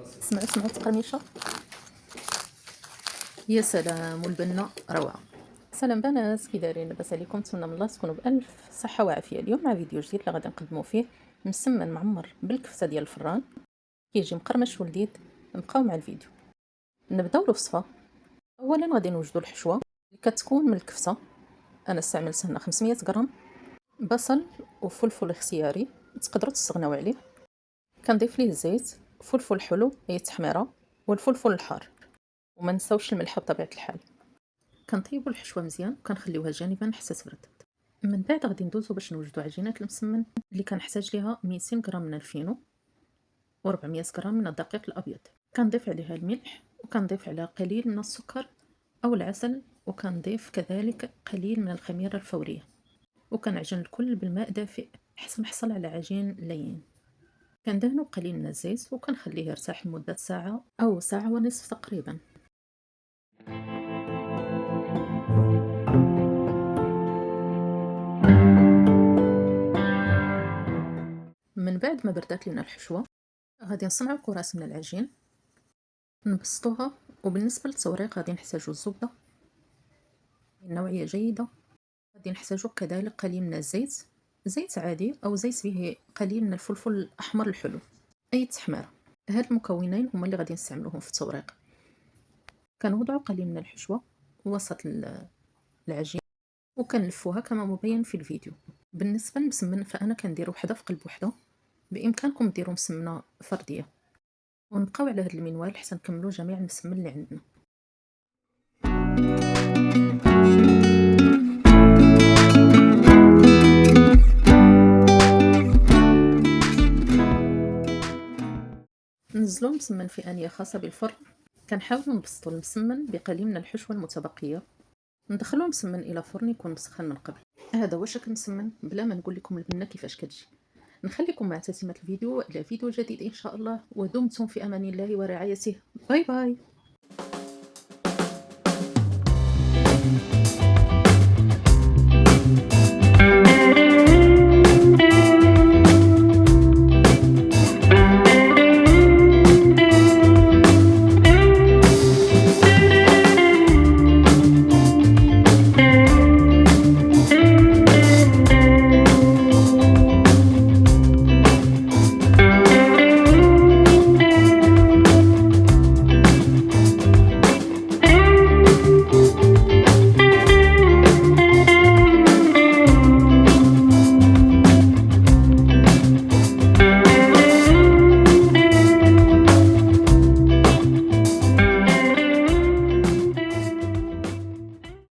سمعوا تقرميشة. يا سلام، والبنة روعة. سلام بنات، كي دايرين؟ لاباس عليكم؟ نتمنى من الله تكونوا بألف صحة وعافية. اليوم مع فيديو جديد اللي غادي نقدموا فيه مسمن معمر بالكفتة ديال الفران، كيجي مقرمش ولذيذ. نبقاو مع الفيديو. نبداو الوصفة. اولا غادي نوجدوا الحشوة اللي كتكون من الكفتة. انا استعملت هنا 500 غرام بصل وفلفل اختياري، تقدروا تستغناو عليه. كنضيف ليه الزيت، فلفل حلو هي التحميره، والفلفل الحار، وما نساوش الملح بطبيعه الحال. كنطيبوا الحشوه مزيان وكنخليوها جانبا حتى تبرد. من بعد غادي ندوزو باش نوجدوا عجينه المسمن اللي كنحتاج ليها 200 غرام من الفينو و400 غرام من الدقيق الابيض. كنضيف عليها الملح، وكنضيف عليها قليل من السكر او العسل، وكنضيف كذلك قليل من الخميره الفوريه، وكنعجن الكل بالماء دافئ حتى نحصل على عجين لين. كندهنو قليل من الزيت وكنخليه يرتاح لمدة ساعة أو ساعة ونصف تقريبا. من بعد ما بردات لنا الحشوة غادي نصنعو كرات من العجين نبسطوها. وبالنسبة للتوريق غادي نحتاجو الزبدة نوعية جيدة، غادي نحتاجو كذلك قليل من الزيت، زيت عادي أو زيت به قليل من الفلفل الأحمر الحلو، أي تحميرة. هاد المكونين هما اللي غادي نستعملوهم في التوريق. كنوضعو قليل من الحشوة وسط العجين وكنلفوها كما مبين في الفيديو. بالنسبه للمسمن فانا كندير وحده في قلب وحده، بامكانكم ديروا مسمنه فرديه. ونبقاو على هذا المنوال حتى نكملوا جميع المسمن اللي عندنا. نزلوا المسمن في انيه خاصه بالفرن. كنحاولوا نبسطوا المسمن بقليل من الحشوه المتبقيه. ندخلوا المسمن الى فرن يكون مسخن من قبل. هذا هو شكل المسمن بلا ما نقول لكم البنه كيفاش كتجي. نخليكم مع تتمه الفيديو الى فيديو جديد ان شاء الله، ودمتم في امان الله ورعايته. باي باي.